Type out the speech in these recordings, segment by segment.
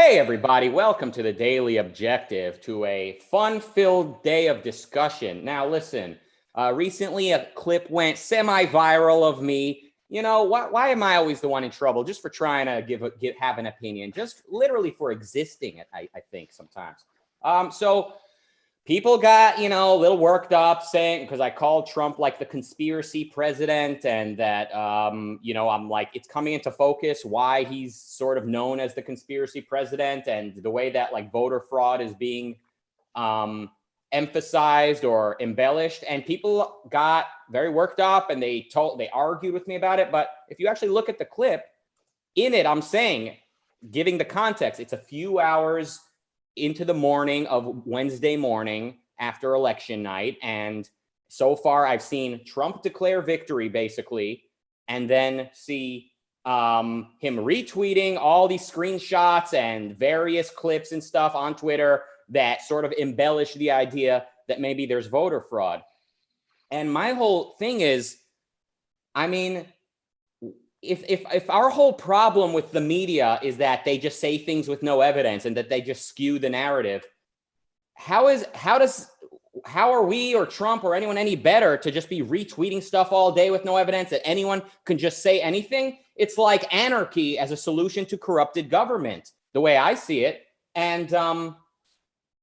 Hey, everybody, welcome to the Daily Objective, to a fun-filled day of discussion. Now, listen, recently a clip went semi-viral of me. You know, why am I always the one in trouble? Just for trying to have an opinion, just literally for existing, I think sometimes. So people got, a little worked up saying, because I called Trump like the conspiracy president, and that, I'm like, it's coming into focus why he's sort of known as the conspiracy president, and the way that like voter fraud is being emphasized or embellished. And people got very worked up and they argued with me about it. But if you actually look at the clip, in it, I'm saying, giving the context, it's a few hours into the morning of Wednesday morning after election night. And so far I've seen Trump declare victory basically, and then see him retweeting all these screenshots and various clips and stuff on Twitter that sort of embellish the idea that maybe there's voter fraud. And my whole thing is, I mean, if our whole problem with the media is that they just say things with no evidence and that they just skew the narrative, how are we or Trump or anyone any better to just be retweeting stuff all day with no evidence, that anyone can just say anything? It's like anarchy as a solution to corrupted government, the way I see it. And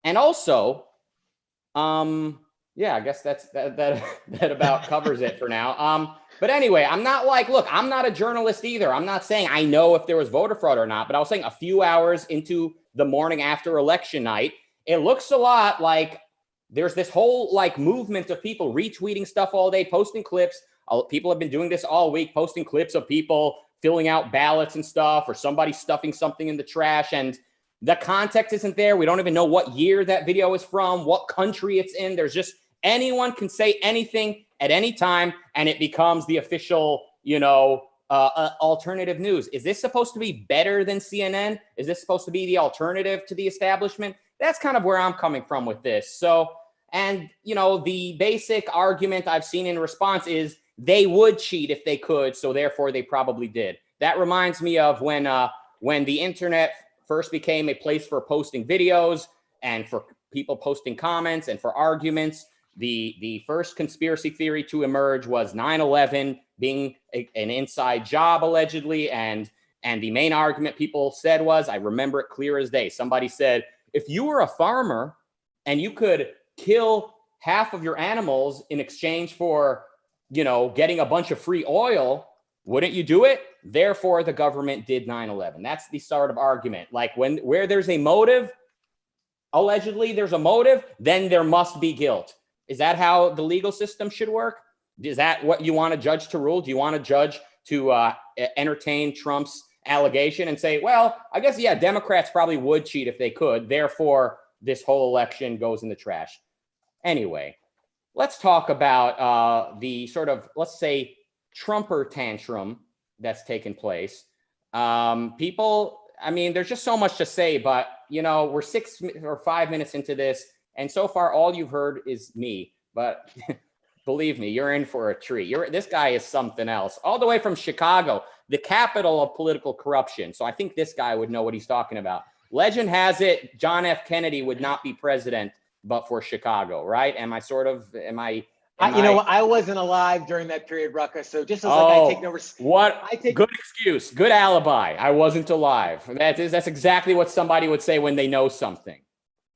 also, yeah, I guess that about covers it for now. But anyway, I'm not like, look, I'm not a journalist either. I'm not saying I know if there was voter fraud or not, but I was saying a few hours into the morning after election night, it looks a lot like there's this whole like movement of people retweeting stuff all day, posting clips. People have been doing this all week, posting clips of people filling out ballots and stuff, or somebody stuffing something in the trash. And the context isn't there. We don't even know what year that video is from, what country it's in. There's just anyone can say anything at any time, and it becomes the official, alternative news. Is this supposed to be better than CNN? Is this supposed to be the alternative to the establishment? That's kind of where I'm coming from with this. So, and, the basic argument I've seen in response is they would cheat if they could, so therefore they probably did. That reminds me of when the internet first became a place for posting videos and for people posting comments and for arguments. The first conspiracy theory to emerge was 9/11 being an inside job, allegedly. And the main argument people said was, I remember it clear as day. Somebody said, if you were a farmer and you could kill half of your animals in exchange for, getting a bunch of free oil, wouldn't you do it? Therefore, the government did 9/11. That's the sort of argument. Like where there's a motive, allegedly there's a motive, then there must be guilt. Is that how the legal system should work? Is that what you want a judge to rule? Do you want a judge to entertain Trump's allegation and say, well, I guess, yeah, Democrats probably would cheat if they could. Therefore, this whole election goes in the trash. Anyway, let's talk about the sort of, let's say, Trumper tantrum that's taken place. People, I mean, there's just so much to say, but, we're 6 or 5 minutes into this. And so far, all you've heard is me. But believe me, you're in for a treat. This guy is something else. All the way from Chicago, the capital of political corruption. So I think this guy would know what he's talking about. Legend has it, John F. Kennedy would not be president but for Chicago, right? I wasn't alive during that period, Rucka. So just as I take no good excuse, good alibi. I wasn't alive. That's exactly what somebody would say when they know something.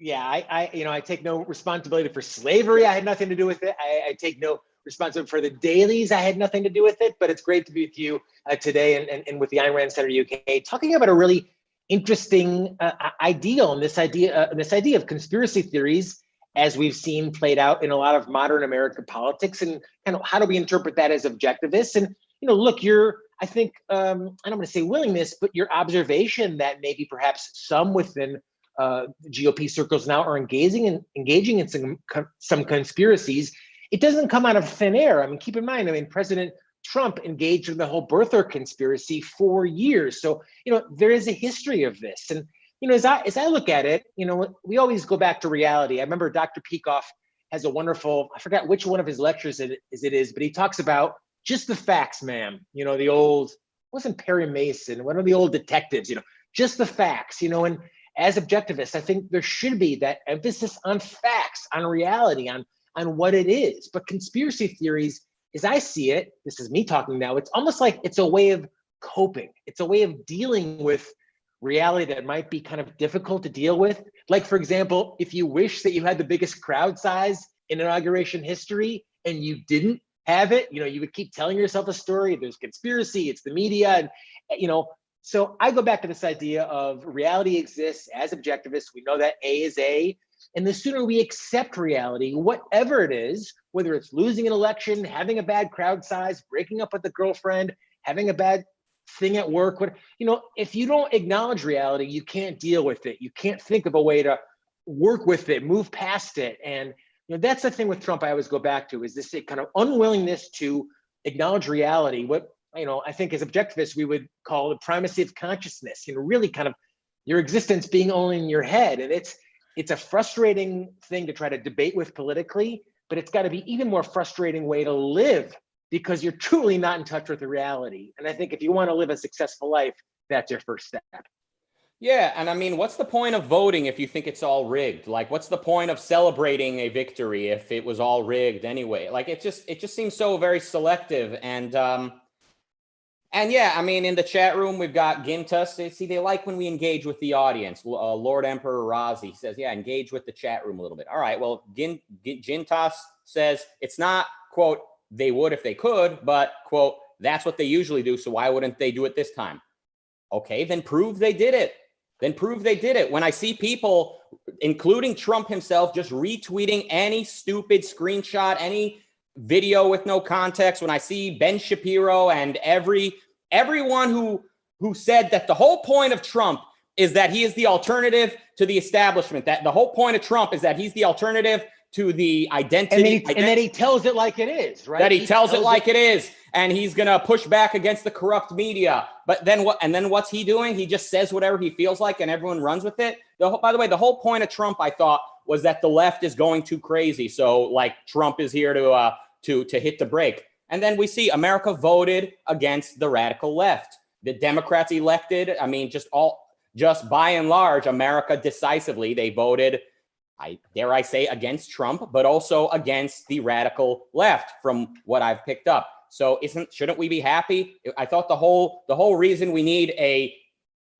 Yeah, I take no responsibility for slavery. I had nothing to do with it. I take no responsibility for the dailies. I had nothing to do with it. But it's great to be with you today and with the Ayn Rand Center UK, talking about a really interesting ideal, and this idea of conspiracy theories, as we've seen played out in a lot of modern American politics, and kind of how do we interpret that as objectivists? And look, I think I don't want to say willingness, but your observation that maybe perhaps some within GOP circles now are engaging in some conspiracies. It doesn't come out of thin air. I mean, keep in mind, President Trump engaged in the whole birther conspiracy for years. So, there is a history of this. And, as I look at it, we always go back to reality. I remember Dr. Peikoff has a wonderful, I forgot which one of his lectures it is, but he talks about just the facts, ma'am. The old, wasn't Perry Mason, one of the old detectives, just the facts, and as objectivists, I think there should be that emphasis on facts, on reality, on what it is. But conspiracy theories, as I see it, this is me talking now, it's almost like it's a way of coping. It's a way of dealing with reality that might be kind of difficult to deal with. Like, for example, if you wish that you had the biggest crowd size in inauguration history and you didn't have it, you would keep telling yourself a story. There's conspiracy, it's the media. And, so I go back to this idea of reality exists as objectivists. We know that A is A. And the sooner we accept reality, whatever it is, whether it's losing an election, having a bad crowd size, breaking up with a girlfriend, having a bad thing at work, if you don't acknowledge reality, you can't deal with it. You can't think of a way to work with it, move past it. And that's the thing with Trump I always go back to, is this kind of unwillingness to acknowledge reality. What I think as objectivists, we would call the primacy of consciousness, really kind of your existence being only in your head. And it's a frustrating thing to try to debate with politically, but it's got to be even more frustrating way to live, because you're truly not in touch with the reality. And I think if you want to live a successful life, that's your first step. Yeah, and I mean, what's the point of voting if you think it's all rigged? Like, what's the point of celebrating a victory if it was all rigged anyway? Like, it just seems so very selective. And yeah, I mean, in the chat room, we've got Gintas. They like when we engage with the audience. Lord Emperor Razi says, yeah, engage with the chat room a little bit. All right, well, Gintas says it's not, quote, they would if they could, but, quote, that's what they usually do, so why wouldn't they do it this time? Okay, then prove they did it. When I see people, including Trump himself, just retweeting any stupid screenshot, any video with no context, when I see Ben Shapiro and everyone who said that the whole point of Trump is that he is the alternative to the establishment, that the whole point of Trump is that he's the alternative to the identity. And then he tells it like it is, right? That he tells it like it is, and he's going to push back against the corrupt media. But then what? And then what's he doing? He just says whatever he feels like, and everyone runs with it. By the way, the whole point of Trump, I thought, was that the left is going too crazy. So, like, Trump is here to hit the brake. And then we see America voted against the radical left. The Democrats elected. I mean, just by and large, America decisively, they voted, dare I say, against Trump, but also against the radical left, from what I've picked up. So shouldn't we be happy? I thought the whole reason we need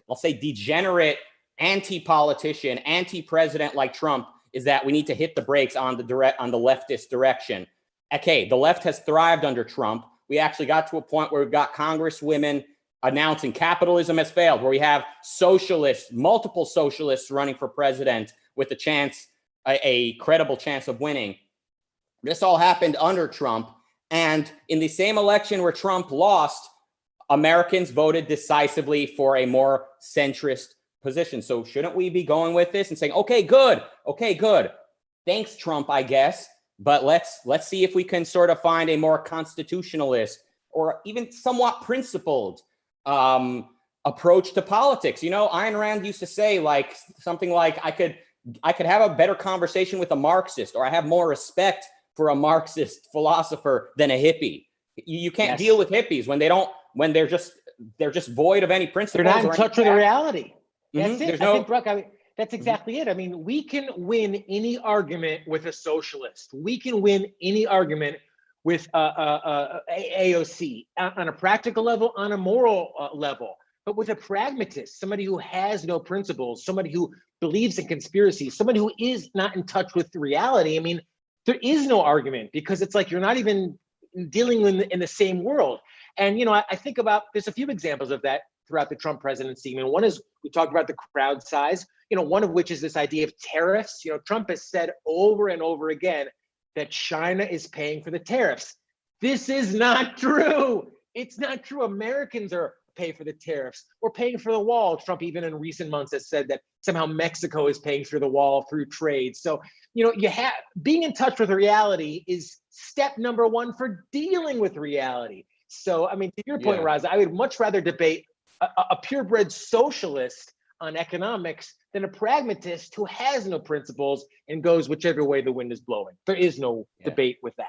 I'll say, degenerate anti-politician, anti-president like Trump is that we need to hit the brakes on the leftist direction. Okay, the left has thrived under Trump. We actually got to a point where we've got congresswomen announcing capitalism has failed, where we have socialists, multiple socialists running for president with a credible chance of winning. This all happened under Trump. And in the same election where Trump lost, Americans voted decisively for a more centrist position. So shouldn't we be going with this and saying, okay, good. Thanks, Trump, I guess. But let's see if we can sort of find a more constitutionalist or even somewhat principled approach to politics. Ayn Rand used to say something like, I could have a better conversation with a Marxist, or I have more respect for a Marxist philosopher than a hippie. You can't deal with hippies when they're just void of any principles. They're not in touch with the reality. Mm-hmm. That's it. I think, Rucka, that's exactly it. I mean, we can win any argument with a socialist. We can win any argument with AOC on a practical level, on a moral level. But with a pragmatist, somebody who has no principles, somebody who believes in conspiracy, somebody who is not in touch with reality, I mean, there is no argument, because it's like you're not even dealing in the same world. And, I think about, there's a few examples of that throughout the Trump presidency. I mean, one is, we talked about the crowd size, one of which is this idea of tariffs. Trump has said over and over again that China is paying for the tariffs. This is not true. It's not true. Americans are paying for the tariffs. We're paying for the wall. Trump, even in recent months, has said that somehow Mexico is paying for the wall through trade. So, being in touch with reality is step number one for dealing with reality. So, I mean, to your point, Raza, I would much rather debate a purebred socialist on economics than a pragmatist who has no principles and goes whichever way the wind is blowing. There is no debate with that.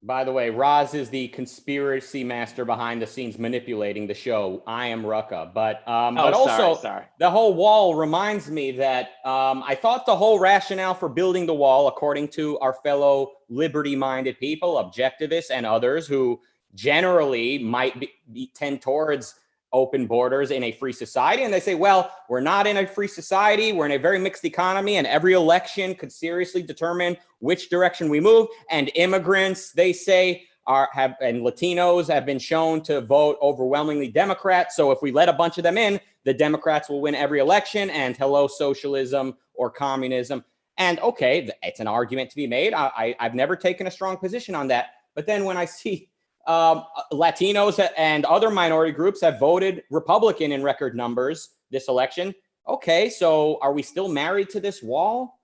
By the way, Roz is the conspiracy master behind the scenes manipulating the show. I am Rucka. But Oh, also, sorry. the whole wall reminds me that I thought the whole rationale for building the wall, according to our fellow liberty-minded people, objectivists and others who generally might tend towards open borders in a free society. And they say, well, we're not in a free society. We're in a very mixed economy, and every election could seriously determine which direction we move. And immigrants, they say, and Latinos have been shown to vote overwhelmingly Democrat. So if we let a bunch of them in, the Democrats will win every election, and hello, socialism or communism. And okay, it's an argument to be made. I've never taken a strong position on that. But then when I see Latinos and other minority groups have voted Republican in record numbers this election. Okay, so are we still married to this wall?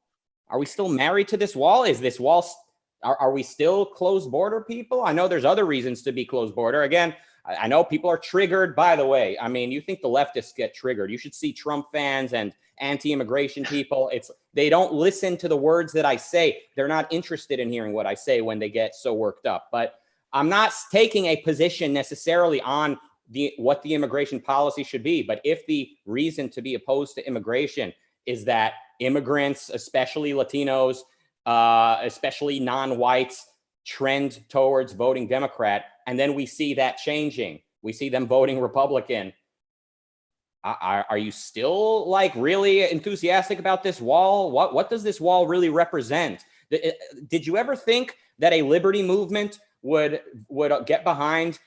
Are we still married to this wall? Is this wall, are we still closed border people? I know there's other reasons to be closed border. Again, I know people are triggered, by the way. I mean, you think the leftists get triggered. You should see Trump fans and anti-immigration people. They don't listen to the words that I say. They're not interested in hearing what I say when they get so worked up. But I'm not taking a position necessarily on what the immigration policy should be. But if the reason to be opposed to immigration is that immigrants, especially Latinos, especially non-whites, trend towards voting Democrat, and then we see that changing, we see them voting Republican, are you still like really enthusiastic about this wall? What does this wall really represent? Did you ever think that a liberty movement would get behind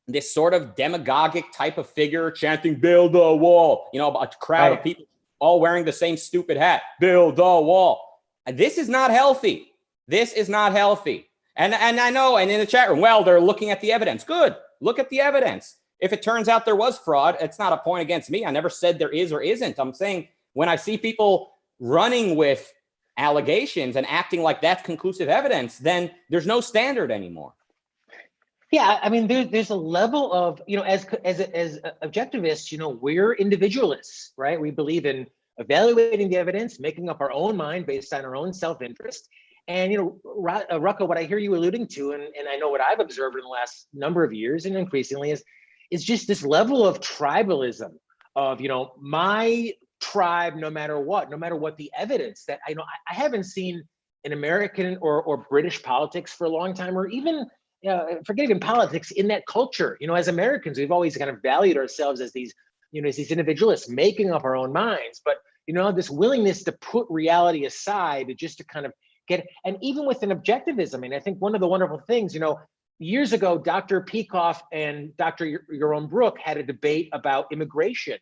this sort of demagogic type of figure chanting "build a wall"? You know, a crowd of people all wearing the same stupid hat, "build a wall." This is not healthy. This is not healthy. And I know, and in the chat room, well, they're looking at the evidence. Good. Look at the evidence. If it turns out there was fraud, it's not a point against me. I never said there is or isn't. I'm saying when I see people running with allegations and acting like that's conclusive evidence, then there's no standard anymore. Yeah, I mean, there's a level of, you know, as objectivists, you know, we're individualists, right? We believe in evaluating the evidence, making up our own mind based on our own self-interest. And, you know, Rucka, what I hear you alluding to, and I know what I've observed in the last number of years and increasingly is just this level of tribalism of, you know, my tribe, no matter what the evidence that I haven't seen in American or British politics for a long time, or even forget even politics, in that culture. You know, as Americans, we've always kind of valued ourselves as these, you know, as these individualists making up our own minds. But, you know, this willingness to put reality aside just to kind of get, and even with an objectivism, I mean, I think one of the wonderful things, you know, years ago, Dr. Peikoff and Dr. Yaron Brook had a debate about immigration.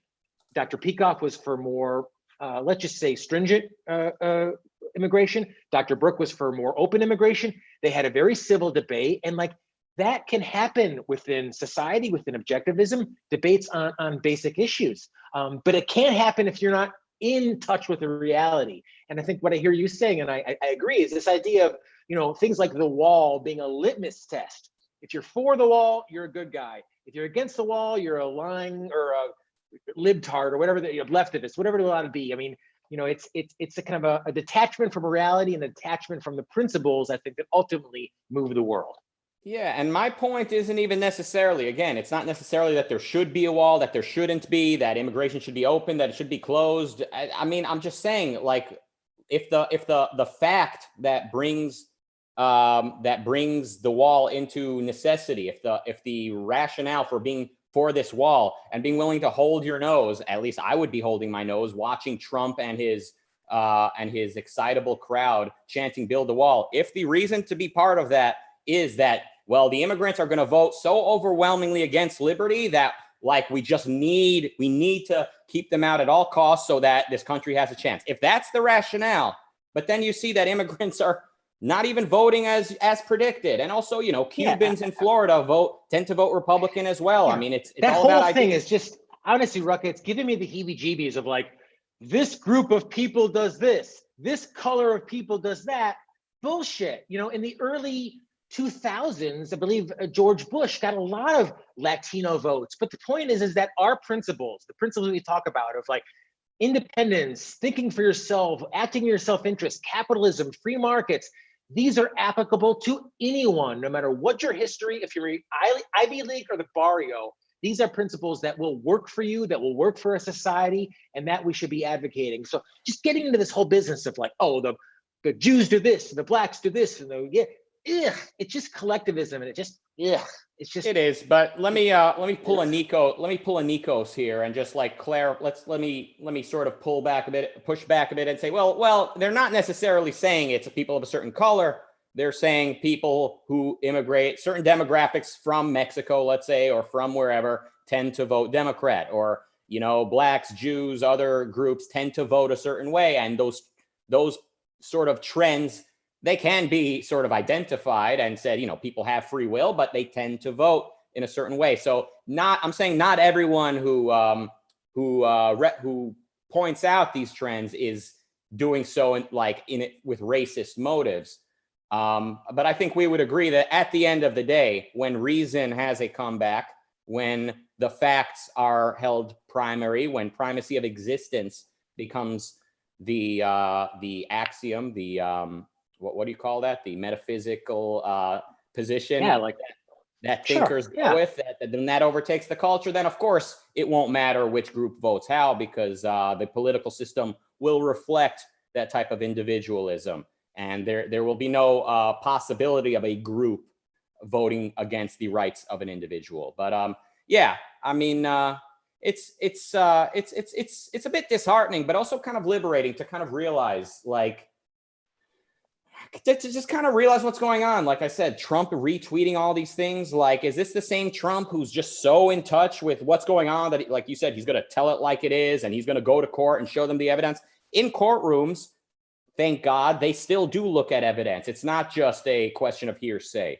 Dr. Peikoff was for more, let's just say, stringent immigration. Dr. Brook was for more open immigration. They had a very civil debate, and like that can happen within society, within objectivism, debates on basic issues. But it can't happen if you're not in touch with the reality. And I think what I hear you saying, and I agree, is this idea of, you know, things like the wall being a litmus test. If you're for the wall, you're a good guy. If you're against the wall, you're a lying or a libtard or whatever, you know, leftist, whatever it ought to be. I mean, you know, it's a kind of a detachment from reality and a detachment from the principles, I think, that ultimately move the world. Yeah, and my point isn't even necessarily, again, it's not necessarily that there should be a wall, that there shouldn't be, that immigration should be open, that it should be closed. I mean, I'm just saying, like, if the fact that brings the wall into necessity, if the rationale for being for this wall and being willing to hold your nose, at least I would be holding my nose watching Trump and his excitable crowd chanting "build the wall." If the reason to be part of that is that, well, the immigrants are going to vote so overwhelmingly against liberty that, like, we need to keep them out at all costs so that this country has a chance. If that's the rationale, but then you see that immigrants are not even voting as predicted, and also, you know, Cubans in Florida tend to vote Republican as well. Yeah. I mean, it's that all whole about thing ideas. is just, honestly, Rucka, it's giving me the heebie-jeebies of like, this group of people does this color of people does that. Bullshit. You know, in the early 2000s, I believe George Bush got a lot of Latino votes. But the point is that our principles, the principles we talk about of like independence, thinking for yourself, acting in your self-interest, capitalism, free markets, These are applicable to anyone, no matter what your history, if you're Ivy League or the barrio. These are principles that will work for you, that will work for a society, and that we should be advocating. So just getting into this whole business of like, oh, the Jews do this, and the blacks do this, and it's just collectivism, and it's just. It is, but let me pull a Nikos here and just like let me sort of push back a bit and say, well, they're not necessarily saying it's people of a certain color. They're saying people who immigrate, certain demographics from Mexico, let's say, or from wherever, tend to vote Democrat, or blacks, Jews, other groups tend to vote a certain way, and those sort of trends, they can be sort of identified and said, people have free will, but they tend to vote in a certain way. So I'm saying not everyone who points out these trends is doing so in it with racist motives. But I think we would agree that at the end of the day, when reason has a comeback, when the facts are held primary, when primacy of existence becomes the axiom, what do you call that? The metaphysical position. Yeah, like that thinkers go with, then that overtakes the culture. Then of course it won't matter which group votes how, because the political system will reflect that type of individualism, and there will be no possibility of a group voting against the rights of an individual. But I mean, it's a bit disheartening, but also kind of liberating to kind of realize, to just kind of realize what's going on. Like I said, Trump retweeting all these things. Like, is this the same Trump who's just so in touch with what's going on that, like you said, he's going to tell it like it is, and he's going to go to court and show them the evidence? In courtrooms, thank God, they still do look at evidence. It's not just a question of hearsay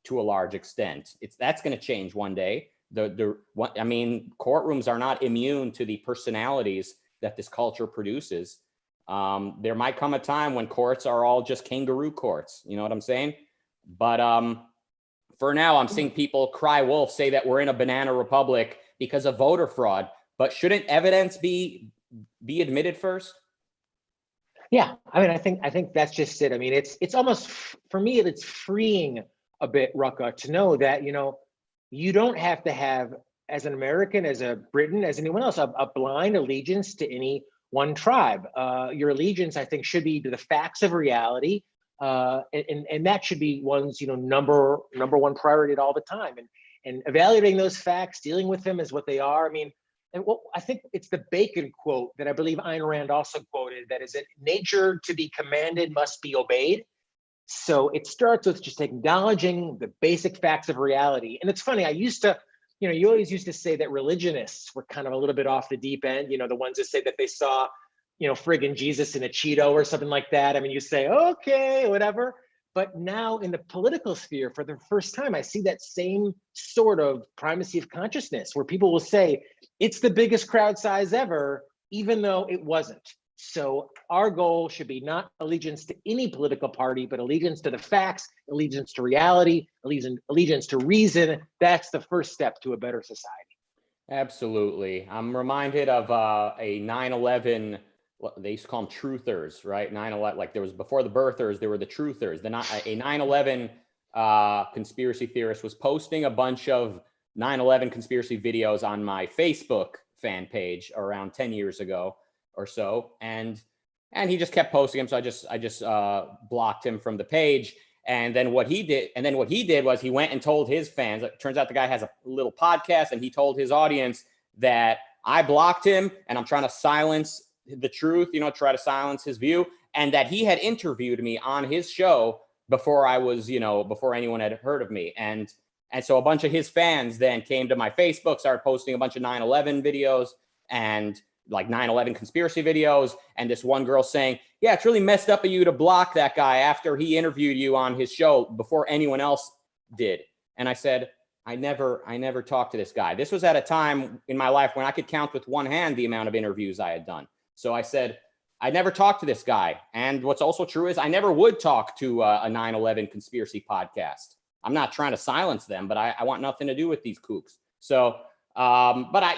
to a large extent. That's going to change one day. Courtrooms are not immune to the personalities that this culture produces. There might come a time when courts are all just kangaroo courts. You know what I'm saying? But for now, I'm seeing people cry wolf, say that we're in a banana republic because of voter fraud. But shouldn't evidence be admitted first? Yeah, I mean, I think that's just it. I mean, it's almost, for me, it's freeing a bit, Rucka, to know that you don't have to have, as an American, as a Briton, as anyone else, a blind allegiance to any one tribe. Your allegiance, I think, should be to the facts of reality, and that should be one's number one priority at all the time. And evaluating those facts, dealing with them as what they are. I mean, and I think it's the Bacon quote that I believe Ayn Rand also quoted, that is that nature to be commanded must be obeyed. So it starts with just acknowledging the basic facts of reality. And it's funny, I used to, you always used to say that religionists were kind of a little bit off the deep end, the ones that say that they saw, friggin' Jesus in a Cheeto or something like that. I mean, you say, okay, whatever. But now in the political sphere, for the first time, I see that same sort of primacy of consciousness where people will say it's the biggest crowd size ever, even though it wasn't. So our goal should be not allegiance to any political party, but allegiance to the facts, allegiance to reality, allegiance to reason. That's the first step to a better society. Absolutely. I'm reminded of a 9/11. They used to call them truthers, right? 9/11, like there was before the birthers, there were the truthers. A 9/11 conspiracy theorist was posting a bunch of 9/11 conspiracy videos on my Facebook fan page around 10 years ago or so, and he just kept posting them. So I just blocked him from the page. And then what he did was he went and told his fans. It turns out the guy has a little podcast, and he told his audience that I blocked him and I'm trying to silence the truth, try to silence his view, and that he had interviewed me on his show before I was, before anyone had heard of me. And so a bunch of his fans then came to my Facebook, started posting a bunch of 9/11 videos and like 9/11 conspiracy videos. And this one girl saying, yeah, it's really messed up of you to block that guy after he interviewed you on his show before anyone else did. And I said, I never talked to this guy. This was at a time in my life when I could count with one hand the amount of interviews I had done. So I said, I never talked to this guy. And what's also true is I never would talk to a 9/11 conspiracy podcast. I'm not trying to silence them, but I want nothing to do with these kooks. So, but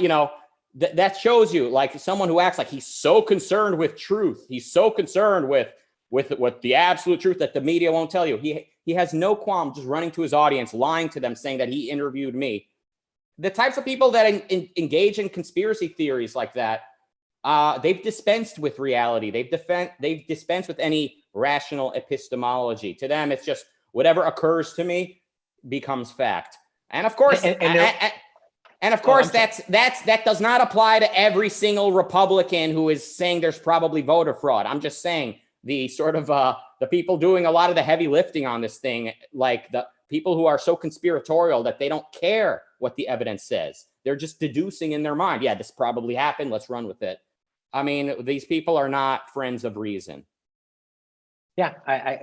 that shows you, like, someone who acts like he's so concerned with truth. He's so concerned with with the absolute truth that the media won't tell you. He has no qualm just running to his audience, lying to them, saying that he interviewed me. The types of people that engage in conspiracy theories like that, they've dispensed with reality. They've dispensed with any rational epistemology. To them, it's just whatever occurs to me becomes fact. And of course, and of course, that does not apply to every single Republican who is saying there's probably voter fraud. I'm just saying the sort of the people doing a lot of the heavy lifting on this thing, like the people who are so conspiratorial that they don't care what the evidence says. They're just deducing in their mind, yeah, this probably happened, let's run with it. I mean, these people are not friends of reason. Yeah,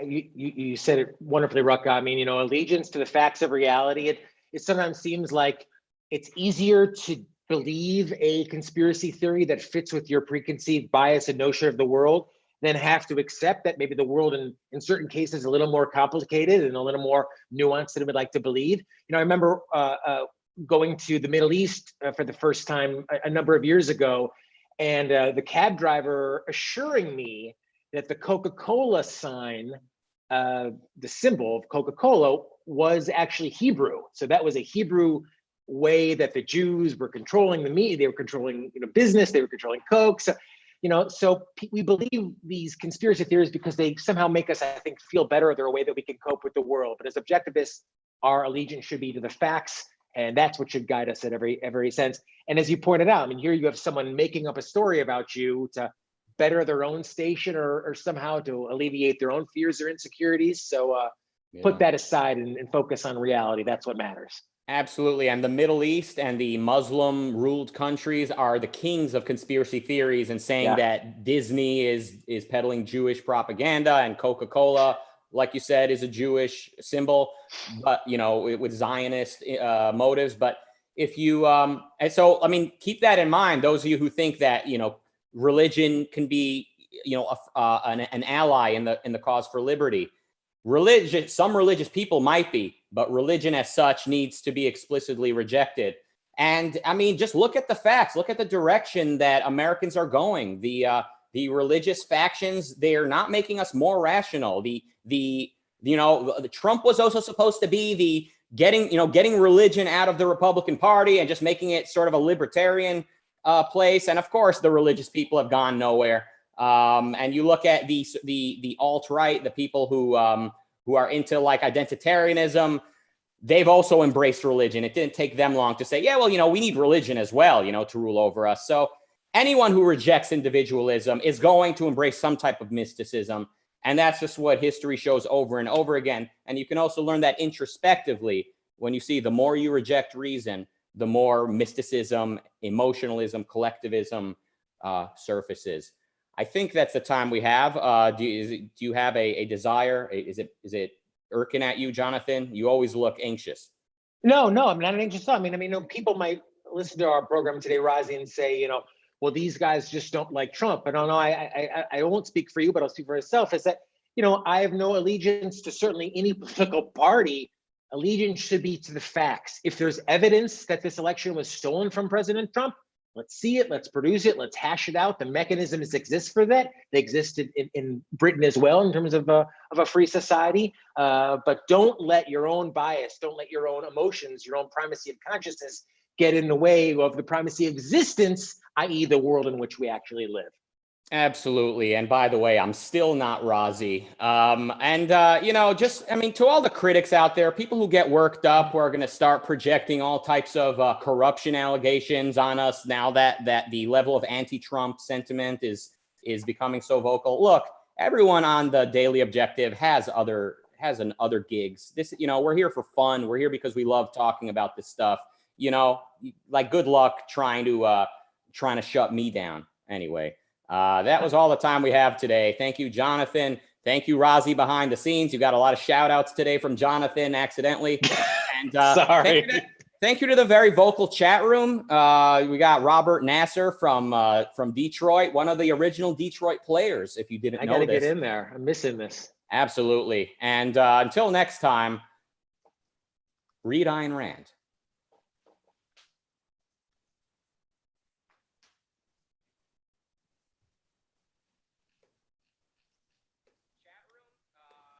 you said it wonderfully, Rucka. I mean, allegiance to the facts of reality. It sometimes seems like it's easier to believe a conspiracy theory that fits with your preconceived bias and notion of the world than have to accept that maybe the world in certain cases is a little more complicated and a little more nuanced than we'd like to believe. I remember going to the Middle East for the first time a number of years ago, and the cab driver assuring me that the Coca-Cola sign, the symbol of Coca-Cola, was actually Hebrew. So that was a Hebrew way that the Jews were controlling the media. They were controlling business. They were controlling Coke. So, so we believe these conspiracy theories because they somehow make us, I think, feel better. They're a way that we can cope with the world. But as objectivists, our allegiance should be to the facts, and that's what should guide us at every sense. And as you pointed out, I mean, here you have someone making up a story about you to better their own station or somehow to alleviate their own fears or insecurities. So put that aside and focus on reality. That's what matters. Absolutely. And the Middle East and the Muslim ruled countries are the kings of conspiracy theories and saying that Disney is peddling Jewish propaganda and Coca-Cola, like you said, is a Jewish symbol, but, with Zionist motives. But if you, and so, I mean, keep that in mind. Those of you who think that, religion can be, an ally in the cause for liberty. Some religious people might be, but religion as such needs to be explicitly rejected. And I mean, just look at the facts. Look at the direction that Americans are going. The religious factions, they are not making us more rational. The Trump was also supposed to be the getting religion out of the Republican Party and just making it sort of a libertarian place. And of course, the religious people have gone nowhere. And you look at the alt-right, the people who are into like identitarianism, they've also embraced religion. It didn't take them long to say, yeah, well, we need religion as well, to rule over us. So anyone who rejects individualism is going to embrace some type of mysticism. And that's just what history shows over and over again. And you can also learn that introspectively when you see the more you reject reason, the more mysticism, emotionalism, collectivism surfaces. I think that's the time we have. Do you have a desire? Is it irking at you, Jonathan? You always look anxious. No, I'm not an anxious. I mean, people might listen to our program today, Razi, and say, well, these guys just don't like Trump. But no, I won't speak for you, but I'll speak for myself. Is that I have no allegiance to certainly any political party. Allegiance should be to the facts. If there's evidence that this election was stolen from President Trump, let's see it, let's produce it, let's hash it out. The mechanisms exist for that. They existed in Britain as well in terms of a free society. But don't let your own bias, don't let your own emotions, your own primacy of consciousness get in the way of the primacy of existence, i.e. the world in which we actually live. Absolutely. And by the way, I'm still not Razi. To all the critics out there, people who get worked up, who are going to start projecting all types of corruption allegations on us now that the level of anti-Trump sentiment is becoming so vocal. Look, everyone on the Daily Objective has other gigs. This, we're here for fun. We're here because we love talking about this stuff. Good luck trying to shut me down. Anyway. That was all the time we have today. Thank you, Jonathan. Thank you, Razi, behind the scenes. You got a lot of shout outs today from Jonathan accidentally. And sorry. Thank you to the very vocal chat room. We got Robert Nasser from Detroit, one of the original Detroit players, if you didn't know this. I got to get in there. I'm missing this. Absolutely. And until next time, read Ayn Rand.